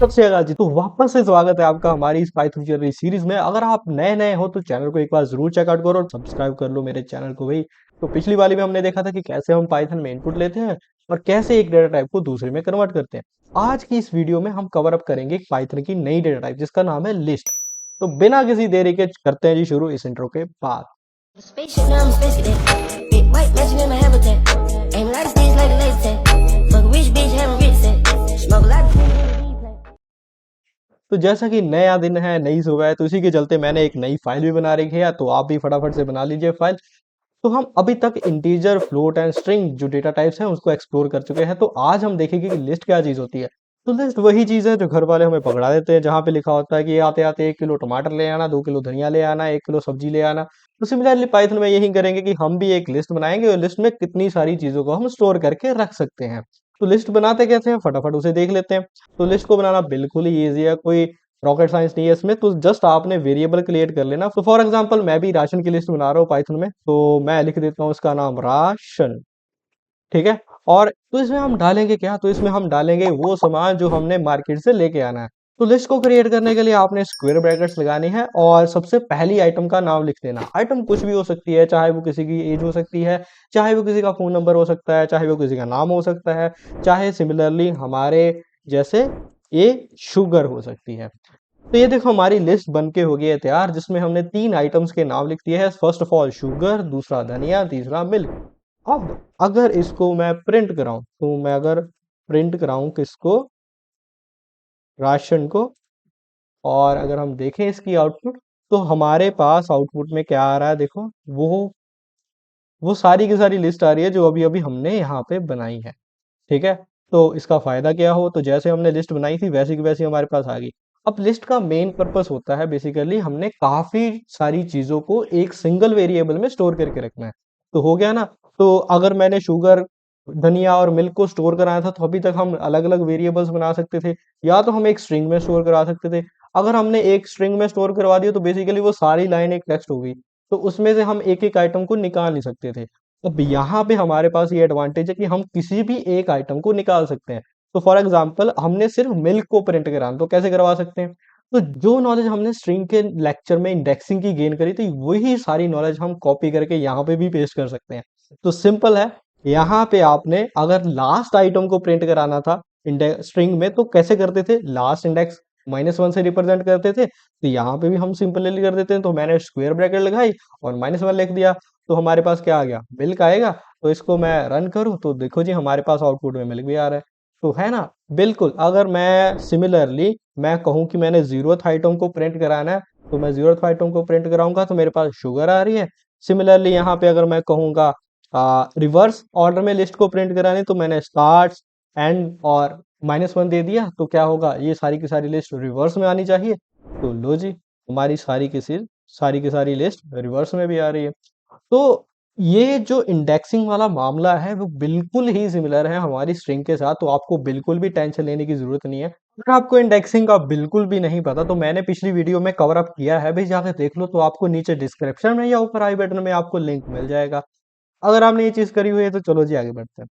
सबसे अगाजी जी, तो वापस से स्वागत है आपका हमारी इस पाइथन जर्नी सीरीज में। अगर आप नए नए हो तो चैनल को एक बार जरूर चेकआउट करो और सब्सक्राइब कर लो मेरे चैनल को भाई। तो पिछली वाली में हमने देखा था कि कैसे हम पाइथन में इनपुट लेते हैं और कैसे एक डेटा टाइप को दूसरे में कन्वर्ट करते हैं। आज की इस वीडियो में हम कवर अप करेंगे एक पाइथन की नई डेटा टाइप जिसका नाम है लिस्ट। तो बिना किसी देरी के करते हैं जी शुरू इस इंट्रो के बाद। Spaceship, now I'm space cadet. Big white mansion in my habitat. Aim like stage like a laser tag. Fuck a rich bitch, having rich set. Smoke a lot of तो जैसा कि नया दिन है, नई सुबह है, तो इसी के चलते मैंने एक नई फाइल भी बना रखी है, तो आप भी फटाफट से बना लीजिए फाइल। तो हम अभी तक इंटीजर, फ्लोट एंड स्ट्रिंग जो डेटा टाइप्स हैं उसको एक्सप्लोर कर चुके हैं। तो आज हम देखेंगे कि लिस्ट क्या चीज़ होती है। तो लिस्ट वही चीज़ है जो घर वाले हमें पकड़ा देते हैं, जहाँ पे लिखा होता है कि आते आते 1 किलो टमाटर ले आना, 2 किलो धनिया ले आना, 1 किलो सब्जी ले आना। तो सिमिलरली पाइथन में यही करेंगे कि हम भी एक लिस्ट बनाएंगे और लिस्ट में कितनी सारी चीज़ों को हम स्टोर करके रख सकते हैं। तो लिस्ट बनाते कैसे हैं फटाफट उसे देख लेते हैं। तो लिस्ट को बनाना बिल्कुल ही ईजी है, कोई रॉकेट साइंस नहीं है इसमें। तो जस्ट आपने वेरिएबल क्रिएट कर लेना। तो फॉर एग्जांपल मैं भी राशन की लिस्ट बना रहा हूँ पाइथन में, तो मैं लिख देता हूँ इसका नाम राशन। ठीक है। और तो इसमें हम डालेंगे क्या, तो इसमें हम डालेंगे वो सामान जो हमने मार्केट से लेके आना है। तो लिस्ट को क्रिएट करने के लिए आपने स्क्वायर ब्रैकेट्स लगानी है और सबसे पहली आइटम का नाम लिख देना। आइटम कुछ भी हो सकती है, चाहे वो किसी की एज हो सकती है, चाहे वो किसी का फोन नंबर हो सकता है, चाहे वो किसी का नाम हो सकता है, चाहे सिमिलरली हमारे जैसे ये शुगर हो सकती है। तो ये देखो हमारी लिस्ट बन के हो गई है तैयार, जिसमें हमने 3 आइटम्स के नाम लिख दिए हैं। फर्स्ट ऑफ ऑल शुगर, दूसरा धनिया, तीसरा मिल्क। अब अगर इसको मैं प्रिंट कराऊं, तो मैं अगर प्रिंट कराऊं किसको, राशन को, और अगर हम देखें इसकी आउटपुट, तो हमारे पास आउटपुट में क्या आ रहा है देखो, वो सारी की सारी लिस्ट आ रही है जो अभी अभी हमने यहाँ पे बनाई है। ठीक है। तो इसका फायदा क्या हो, तो जैसे हमने लिस्ट बनाई थी वैसी की वैसी हमारे पास आ गई। अब लिस्ट का मेन पर्पस होता है बेसिकली हमने काफी सारी चीजों को एक सिंगल वेरिएबल में स्टोर करके रखना है। तो हो गया ना। तो अगर मैंने शुगर, धनिया और मिल्क को स्टोर कराया था तो अभी तक हम अलग अलग वेरिएबल्स बना सकते थे, या तो हम एक स्ट्रिंग में स्टोर करा सकते थे। अगर हमने एक स्ट्रिंग में स्टोर करवा दिया तो बेसिकली वो सारी लाइन एक टेक्स्ट हो गई, तो उसमें से हम एक एक आइटम को निकाल नहीं सकते थे। अब यहाँ पे हमारे पास ये एडवांटेज है कि हम किसी भी एक आइटम को निकाल सकते हैं। तो फॉर एग्जांपल हमने सिर्फ मिल्क को प्रिंट कराना, तो कैसे करवा सकते हैं। तो जो नॉलेज हमने स्ट्रिंग के लेक्चर में इंडेक्सिंग की गेन करी थी वही सारी नॉलेज हम कॉपी करके यहाँ पे भी पेस्ट कर सकते हैं। तो सिंपल है। यहाँ पे आपने अगर लास्ट आइटम को प्रिंट कराना था इंडेक्स स्ट्रिंग में, तो कैसे करते थे, लास्ट इंडेक्स -1 से रिप्रेजेंट करते थे। तो यहाँ पे भी हम सिंपली कर देते हैं। तो मैंने स्क्वायर ब्रैकेट लगाई और -1 लिख दिया, तो हमारे पास क्या आ गया, मिल्क आएगा। तो इसको मैं रन करूं तो देखो जी हमारे पास आउटपुट में मिल्क भी आ रहा है। तो है ना। बिल्कुल। अगर मैं सिमिलरली मैं कहूं कि मैंने 0th आइटम को प्रिंट कराना है, तो मैं 0th आइटम को प्रिंट कराऊंगा तो मेरे पास शुगर आ रही है। सिमिलरली यहाँ पे अगर मैं कहूंगा रिवर्स ऑर्डर में लिस्ट को प्रिंट कराने, तो मैंने स्टार्ट, एंड और -1 दे दिया, तो क्या होगा, ये सारी की सारी लिस्ट रिवर्स में आनी चाहिए। तो लो जी हमारी सारी की सारी लिस्ट रिवर्स में भी आ रही है। तो ये जो इंडेक्सिंग वाला मामला है वो बिल्कुल ही सिमिलर है हमारी स्ट्रिंग के साथ, तो आपको बिल्कुल भी टेंशन लेने की जरूरत नहीं है। अगर आपको इंडेक्सिंग का बिल्कुल भी नहीं पता तो मैंने पिछली वीडियो में कवर अप किया है भाई, जाकर देख लो। तो आपको नीचे डिस्क्रिप्शन में या ऊपर आई बटन में आपको लिंक मिल जाएगा। अगर आपने ये चीज करी हुई है तो चलो जी आगे बढ़ते हैं।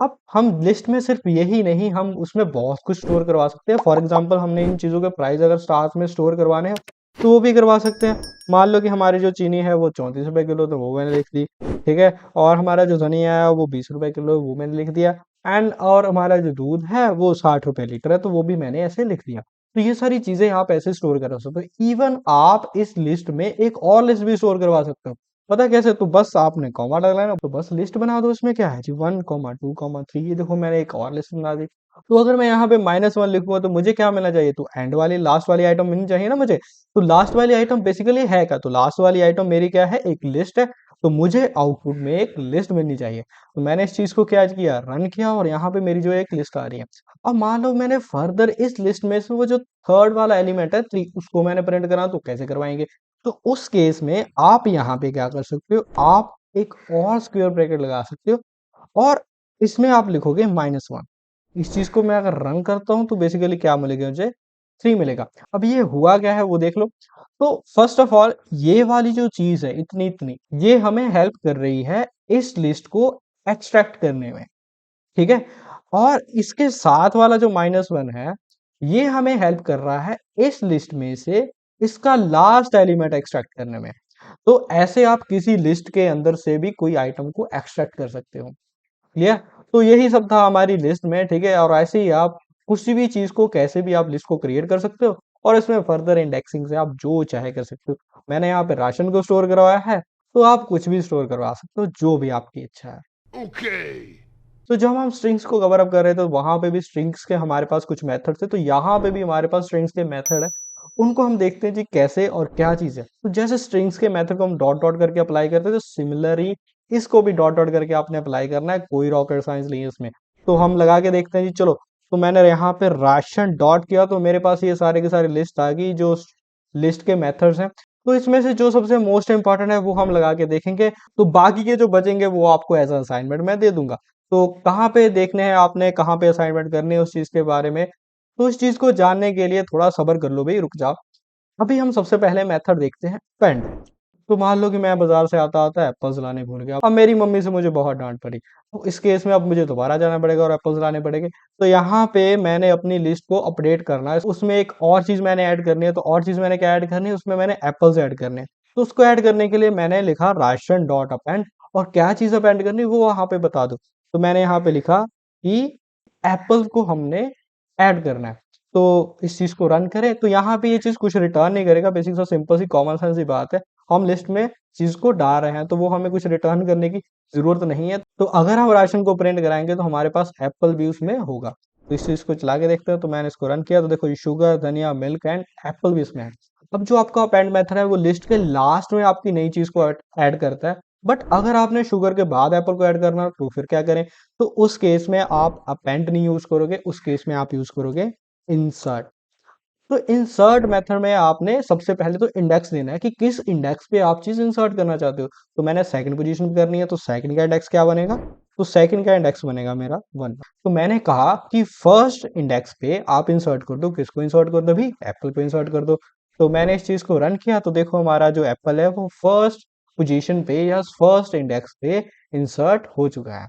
अब हम लिस्ट में सिर्फ यही नहीं, हम उसमें बहुत कुछ स्टोर करवा सकते हैं। फॉर एग्जांपल हमने इन चीज़ों के प्राइस अगर स्टार्स में स्टोर करवाने हैं तो वो भी करवा सकते हैं। मान लो कि हमारी जो चीनी है वो 34 रुपए किलो, तो वो मैंने लिख दी। ठीक है। और हमारा जो धनिया है वो 20 रुपए किलो, वो मैंने लिख दिया। एंड और हमारा जो दूध है वो 60 रुपए लीटर है, तो वो भी मैंने ऐसे लिख दिया। तो ये सारी चीजें आप ऐसे स्टोर कर सकते हो। इवन आप इस लिस्ट में एक और लिस्ट भी स्टोर करवा सकते हो। पता है कैसे, तो बस आपने कॉमा डालना है ना, तो बस लिस्ट बना दो। इसमें क्या है जी, 1, 2, 3। ये देखो मैंने एक और लिस्ट बना दी। तो अगर मैं यहाँ पे -1 लिखूंगा तो मुझे क्या मिलना चाहिए, तो एंड वाली लास्ट वाली आइटम मिलनी चाहिए ना मुझे। तो लास्ट वाली आइटम बेसिकली है क्या, तो लास्ट वाली आइटम मेरी क्या है, एक लिस्ट है। तो मुझे आउटपुट में एक लिस्ट मिलनी चाहिए। तो मैंने इस चीज को क्या किया, रन किया, और यहाँ पे मेरी जो एक लिस्ट आ रही है। अब मान लो मैंने फर्दर इस लिस्ट में से वो जो थर्ड वाला एलिमेंट है 3, उसको मैंने प्रिंट करा, तो कैसे करवाएंगे। तो उस केस में आप यहाँ पे क्या कर सकते हो, आप एक और स्क्वायर ब्रैकेट लगा सकते हो, और इसमें आप लिखोगे -1। इस चीज को मैं अगर रन करता हूं तो बेसिकली क्या मिलेगा मुझे, 3 मिलेगा। अब ये हुआ क्या है वो देख लो। तो फर्स्ट ऑफ ऑल ये वाली जो चीज है इतनी इतनी, ये हमें हेल्प कर रही है इस लिस्ट को एक्सट्रैक्ट करने में। ठीक है। और इसके साथ वाला जो -1 है, ये हमें हेल्प कर रहा है इस लिस्ट में से इसका लास्ट एलिमेंट एक्सट्रैक्ट करने में। तो ऐसे आप किसी लिस्ट के अंदर से भी कोई आइटम को एक्सट्रैक्ट कर सकते हो। क्लियर? तो यही सब था हमारी लिस्ट में, ठीक है। और ऐसे ही आप किसी भी चीज को कैसे भी आप लिस्ट को क्रिएट कर सकते हो और इसमें फर्दर इंडेक्सिंग से आप जो चाहे कर सकते हो। मैंने यहाँ पे राशन को स्टोर करवाया है, तो आप कुछ भी स्टोर करवा सकते हो जो भी आपकी इच्छा है। तो जब हम स्ट्रिंग्स को कवर अप कर रहे थे तो वहां पे भी स्ट्रिंग्स के हमारे पास कुछ मेथड थे, तो यहाँ पे भी हमारे पास स्ट्रिंग्स के मेथड है। उनको हम देखते हैं जी कैसे और क्या चीज है। तो जैसे स्ट्रिंग्स के मेथड को हम डॉट डॉट करके अप्लाई करते हैं, तो सिमिलरली इसको भी डॉट डॉट करके आपने अप्लाई करना है, कोई रॉकेट साइंस नहीं है इसमें। तो हम लगा के देखते हैं जी, चलो। तो मैंने यहाँ पे राशन डॉट किया तो मेरे पास ये सारे के सारे लिस्ट आ गई जो लिस्ट के मेथड्स हैं। तो इसमें से जो सबसे मोस्ट इंपॉर्टेंट है वो हम लगा के देखेंगे, तो बाकी के जो बचेंगे वो आपको एज असाइनमेंट मैं दे दूंगा। तो कहाँ पे देखने हैं आपने, कहाँ पे असाइनमेंट करनी है उस चीज के बारे में, तो इस चीज को जानने के लिए थोड़ा सब्र कर लो भाई, रुक जाओ। अभी हम सबसे पहले मेथड देखते हैं पेंड। तो मान लो कि मैं बाजार से आता आता एप्पल्स लाने भूल गया, अब मेरी मम्मी से मुझे बहुत डांट पड़ी, तो इस केस में अब मुझे दोबारा जाना पड़ेगा और एप्पल्स लाने पड़ेंगे। तो यहाँ पे मैंने अपनी लिस्ट को अपडेट करना है, उसमें एक और चीज मैंने ऐड करनी है। तो और चीज मैंने क्या ऐड करनी है, उसमें मैंने एप्पल्स ऐड करने हैं। तो उसको ऐड करने के लिए मैंने लिखा राशन डॉट अपेंड, और क्या चीज अपेंड करनी है वो वहां पे बता दो। तो मैंने यहाँ पे लिखा कि एप्पल को हमने ऐड करना है। तो इस चीज को रन करें तो यहाँ पे ये चीज कुछ रिटर्न नहीं करेगा, बेसिक सा सिंपल सी कॉमन सेंस की बात है। हम लिस्ट में चीज को डाल रहे हैं तो वो हमें कुछ रिटर्न करने की जरूरत नहीं है। तो अगर हम राशन को प्रिंट कराएंगे तो हमारे पास एप्पल भी उसमें होगा। तो इस चीज को चला के देखते हैं। तो मैंने इसको रन किया तो देखो शुगर, धनिया, मिल्क एंड एप्पल भी इसमें है। अब जो आपका अपेंड मेथड है वो लिस्ट के लास्ट में आपकी नई चीज को ऐड करता है। बट अगर आपने शुगर के बाद एप्पल को ऐड करना तो फिर क्या करें, तो उस केस में आप अपेंड नहीं यूज करोगे, उस केस में आप यूज करोगे इंसर्ट। तो इंसर्ट मेथड में आपने सबसे पहले तो इंडेक्स देना है कि किस इंडेक्स पे आप चीज इंसर्ट करना चाहते हो। तो मैंने सेकंड पोजीशन पे करनी है, तो सेकंड का इंडेक्स क्या बनेगा, तो सेकंड का इंडेक्स बनेगा मेरा 1। तो मैंने कहा कि फर्स्ट इंडेक्स पे आप इंसर्ट कर दो, किसको इंसर्ट कर दो भी, एप्पल को इंसर्ट कर दो। तो मैंने इस चीज को रन किया तो देखो हमारा जो एप्पल है वो फर्स्ट पोजीशन पे या फर्स्ट इंडेक्स पे इंसर्ट हो चुका है।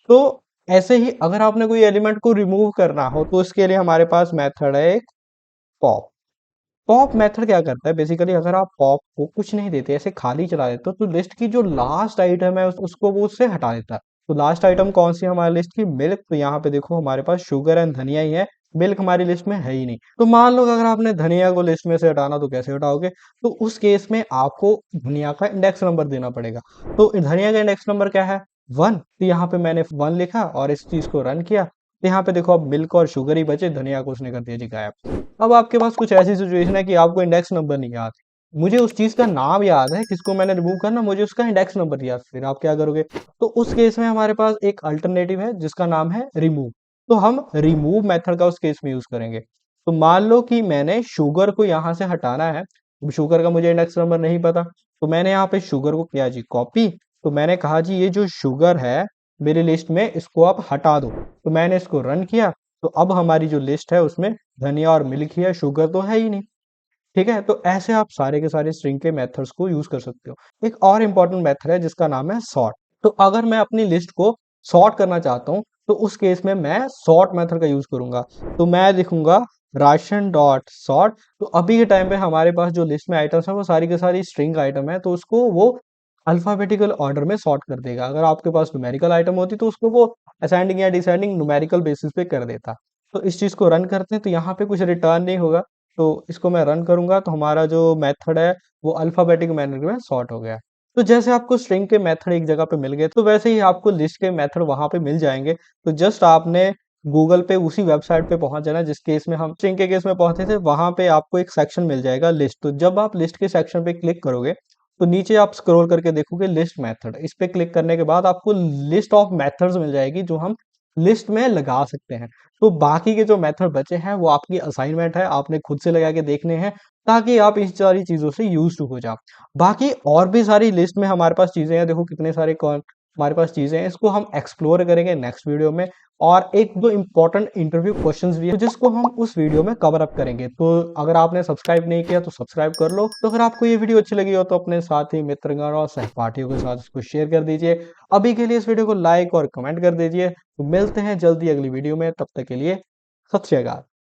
तो ऐसे ही अगर आपने कोई एलिमेंट को रिमूव करना हो तो इसके लिए हमारे पास मेथड है एक पॉप। पॉप मेथड क्या करता है बेसिकली, अगर आप पॉप को कुछ नहीं देते ऐसे खाली चला देते हो तो लिस्ट की जो लास्ट आइटम है उसको वो उससे हटा देता है। तो लास्ट आइटम कौन सी है हमारी लिस्ट की, मिल्क। तो यहाँ पे देखो हमारे पास शुगर एंड धनिया ही है, मिल्क हमारी लिस्ट में है ही नहीं। तो मान लो अगर आपने धनिया को लिस्ट में से हटाना तो कैसे हटाओगे, तो उस केस में आपको धनिया का इंडेक्स नंबर देना पड़ेगा। तो धनिया का इंडेक्स नंबर क्या है, 1। तो यहाँ पे मैंने 1 लिखा और इस चीज को रन किया। तो यहाँ पे देखो अब मिल्क और शुगर ही बचे, धनिया को उसने कर दिया जी गायब। अब आपके पास कुछ ऐसी सिचुएशन है कि आपको इंडेक्स नंबर नहीं याद, मुझे उस चीज का नाम याद है किसको मैंने रिमूव करना, मुझे उसका इंडेक्स नंबर याद, फिर आप क्या करोगे, तो उस केस में हमारे पास एक अल्टरनेटिव है जिसका नाम है रिमूव। तो हम रिमूव मेथड का उस केस में यूज करेंगे। तो मान लो कि मैंने शुगर को यहाँ से हटाना है, अब शुगर का मुझे इंडेक्स नंबर नहीं पता, तो मैंने यहाँ पे शुगर को किया जी कॉपी। तो मैंने कहा जी ये जो शुगर है मेरी लिस्ट में इसको आप हटा दो। तो मैंने इसको रन किया तो अब हमारी जो लिस्ट है उसमें धनिया और मिल्क ही है, शुगर तो है ही नहीं। ठीक है, तो ऐसे आप सारे के सारे स्ट्रिंग के मेथड्स को यूज कर सकते हो। एक और इंपॉर्टेंट मेथड है जिसका नाम है सॉर्ट। तो अगर मैं अपनी लिस्ट को सॉर्ट करना चाहता हूँ तो उस केस में मैं सॉर्ट मेथड का यूज करूंगा। तो मैं लिखूंगा राशन डॉट सॉर्ट। तो अभी के टाइम पे हमारे पास जो लिस्ट में आइटम्स है वो सारी की सारी स्ट्रिंग आइटम है, तो उसको वो अल्फाबेटिकल ऑर्डर में सॉर्ट कर देगा। अगर आपके पास न्यूमेरिकल आइटम होती तो उसको वो असेंडिंग या डिसेंडिंग न्यूमेरिकल बेसिस पे कर देता। तो इस चीज को रन करते हैं तो यहाँ पे कुछ रिटर्न नहीं होगा। तो इसको मैं रन करूंगा तो हमारा जो मेथड है वो अल्फाबेटिक मैनर में सॉर्ट हो गया। तो जैसे आपको स्ट्रिंग के मेथड एक जगह पे मिल गए तो वैसे ही आपको लिस्ट के मेथड वहां पे मिल जाएंगे। तो जस्ट आपने गूगल पे उसी वेबसाइट पे पहुंच जाना जिस केस में हम स्ट्रिंग के केस में पहुंचे थे, वहां पे आपको एक सेक्शन मिल जाएगा लिस्ट। तो जब आप लिस्ट के सेक्शन पे क्लिक करोगे तो नीचे आप स्क्रॉल करके देखोगे लिस्ट मेथड, इस पे क्लिक करने के बाद आपको लिस्ट ऑफ मेथड्स मिल जाएगी जो हम लिस्ट में लगा सकते हैं। तो बाकी के जो मेथड बचे हैं वो आपकी असाइनमेंट है, आपने खुद से लगा के देखने हैं ताकि आप इस सारी चीजों से यूज टू हो जाओ। बाकी और भी सारी लिस्ट में हमारे पास चीजें हैं, देखो कितने सारे कौन हमारे पास चीजें हैं, इसको हम एक्सप्लोर करेंगे नेक्स्ट वीडियो में। और एक दो इंपॉर्टेंट इंटरव्यू क्वेश्चंस भी है जिसको हम उस वीडियो में कवर अप करेंगे। तो अगर आपने सब्सक्राइब नहीं किया तो सब्सक्राइब कर लो। तो अगर आपको ये वीडियो अच्छी लगी हो तो अपने साथी मित्रगण और सहपाठियों के साथ इसको शेयर कर दीजिए। अभी के लिए इस वीडियो को लाइक और कमेंट कर दीजिए। तो मिलते हैं जल्दी अगली वीडियो में, तब तक के लिए सत श्री अकाल।